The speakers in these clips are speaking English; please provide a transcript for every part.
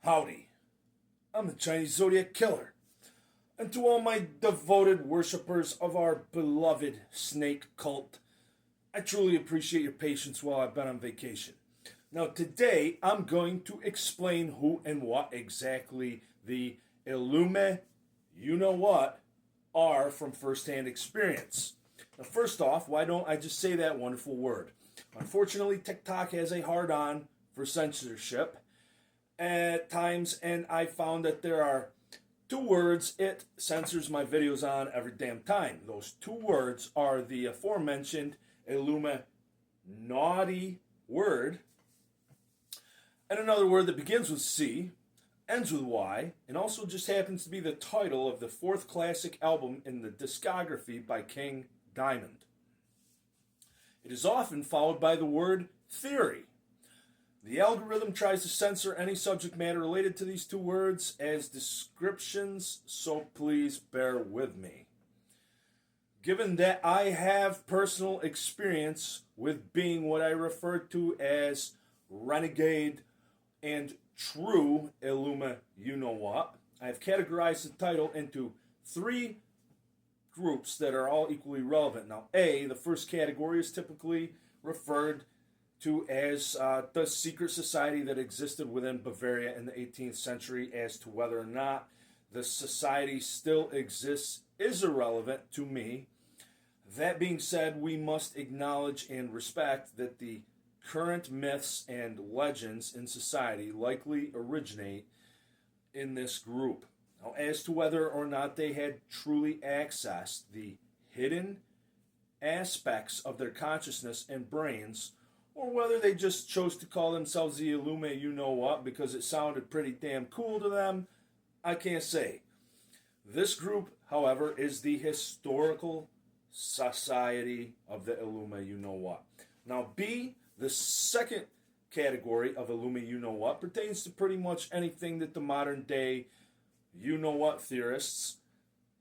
Howdy, I'm the Chinese Zodiac Killer. And to all my devoted worshippers of our beloved snake cult, I truly appreciate your patience while I've been on vacation. Now, today I'm going to explain who and what exactly the Illuminati, you know what, are from first-hand experience. Now, first off, why don't I just say that wonderful word? Unfortunately, TikTok has a hard-on for censorship at times, and I found that there are two words it censors my videos on every damn time. Those two words are the aforementioned Illuminati word and another word that begins with C, ends with Y, and also just happens to be the title of the fourth classic album in the discography by King Diamond. It is often followed by the word theory. The algorithm tries to censor any subject matter related to these two words as descriptions, so please bear with me. Given that I have personal experience with being what I refer to as renegade and true Illuma you-know-what, I have categorized the title into three groups that are all equally relevant. Now, A, the first category, is typically referred to as the secret society that existed within Bavaria in the 18th century. As to whether or not the society still exists is irrelevant to me. That being said, we must acknowledge and respect that the current myths and legends in society likely originate in this group. Now, as to whether or not they had truly accessed the hidden aspects of their consciousness and brains, or whether they just chose to call themselves the Illuminati you-know-what because it sounded pretty damn cool to them, I can't say. This group, however, is the historical society of the Illuminati you-know-what. Now, B, the second category of Illuminati you-know-what, pertains to pretty much anything that the modern day you-know-what theorists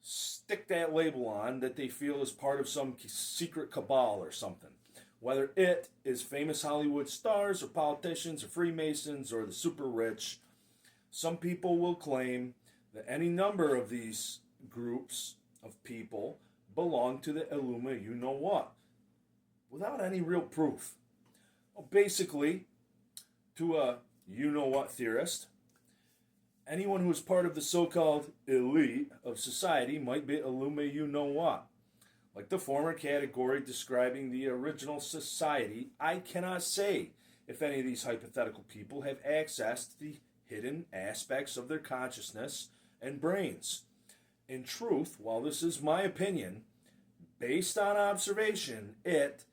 stick that label on that they feel is part of some secret cabal or something. Whether it is famous Hollywood stars or politicians or Freemasons or the super rich, some people will claim that any number of these groups of people belong to the Illuminati you-know-what without any real proof. Well, basically, to a you-know-what theorist, anyone who is part of the so-called elite of society might be Illuminati you-know-what. Like the former category describing the original society, I cannot say if any of these hypothetical people have access to the hidden aspects of their consciousness and brains. In truth, while this is my opinion, based on observation, it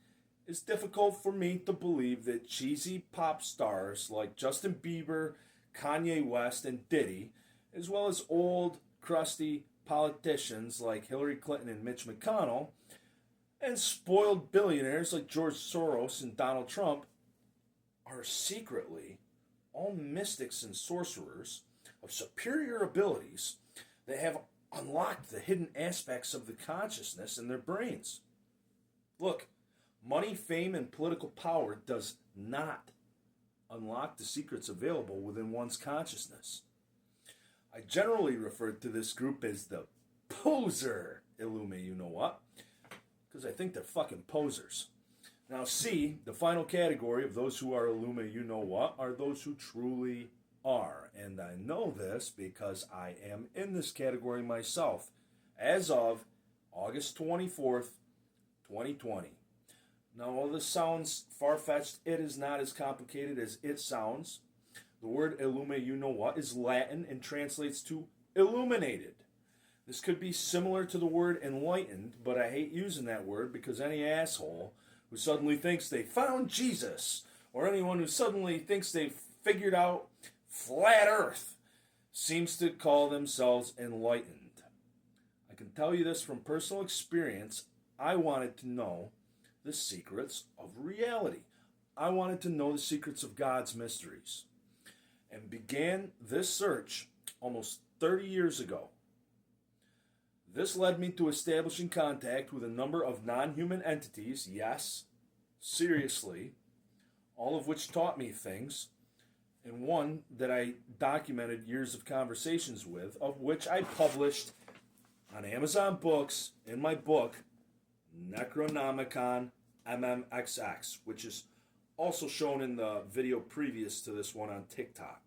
is difficult for me to believe that cheesy pop stars like Justin Bieber, Kanye West, and Diddy, as well as old, crusty politicians like Hillary Clinton and Mitch McConnell, and spoiled billionaires like George Soros and Donald Trump, are secretly all mystics and sorcerers of superior abilities that have unlocked the hidden aspects of the consciousness in their brains. Look, money, fame, and political power does not unlock the secrets available within one's consciousness. I generally refer to this group as the poser Illuminati you-know-what, because I think they're fucking posers. Now, C, the final category of those who are Illuminati you-know-what, are those who truly are. And I know this because I am in this category myself as of August 24th, 2020. Now, while this sounds far-fetched, it is not as complicated as it sounds. The word Illuminati you-know-what is Latin and translates to illuminated. This could be similar to the word enlightened, but I hate using that word because any asshole who suddenly thinks they found Jesus, or anyone who suddenly thinks they've figured out flat earth, seems to call themselves enlightened. I can tell you this from personal experience. I wanted to know the secrets of reality. I wanted to know the secrets of God's mysteries, and began this search almost 30 years ago. This led me to establishing contact with a number of non-human entities, yes, seriously, all of which taught me things, and one that I documented years of conversations with, of which I published on Amazon Books in my book, Necronomicon MMXX, which is also shown in the video previous to this one on TikTok.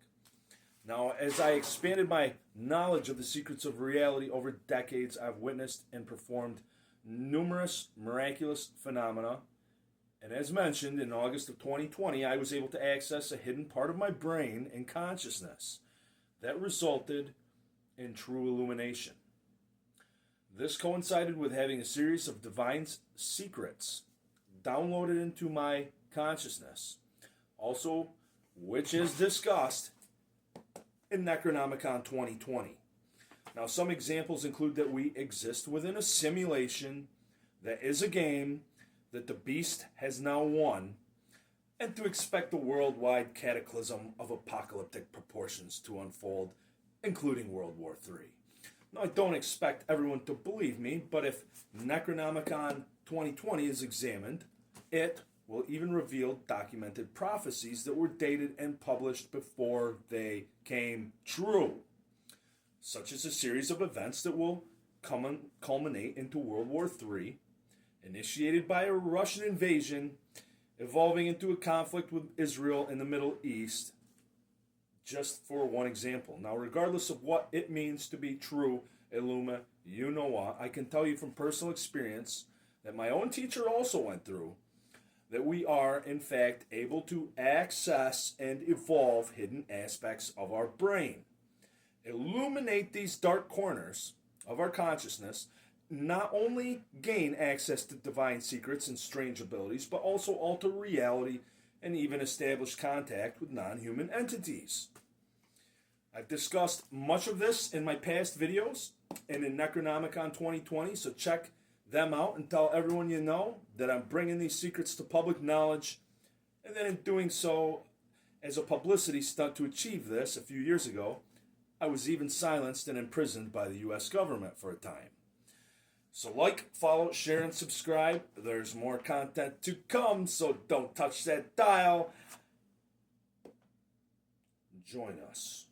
Now, as I expanded my knowledge of the secrets of reality over decades, I've witnessed and performed numerous miraculous phenomena. And as mentioned, in August of 2020, I was able to access a hidden part of my brain and consciousness that resulted in true illumination. This coincided with having a series of divine secrets downloaded into my consciousness, also which is discussed in Necronomicon 2020. Now, some examples include that we exist within a simulation that is a game that the beast has now won, and to expect a worldwide cataclysm of apocalyptic proportions to unfold, including World War III. Now, I don't expect everyone to believe me, but if Necronomicon 2020 is examined, it will even reveal documented prophecies that were dated and published before they came true, such as a series of events that will culminate into World War III, initiated by a Russian invasion, evolving into a conflict with Israel in the Middle East, just for one example. Now, regardless of what it means to be true, Illuma, you know what, I can tell you from personal experience that my own teacher also went through, that we are, in fact, able to access and evolve hidden aspects of our brain. Illuminate these dark corners of our consciousness, not only gain access to divine secrets and strange abilities, but also alter reality and even establish contact with non-human entities. I've discussed much of this in my past videos and in Necronomicon 2020, so check them out and tell everyone you know that I'm bringing these secrets to public knowledge. And then in doing so, as a publicity stunt to achieve this a few years ago, I was even silenced and imprisoned by the U.S. government for a time. So like, follow, share, and subscribe. There's more content to come, so don't touch that dial. Join us.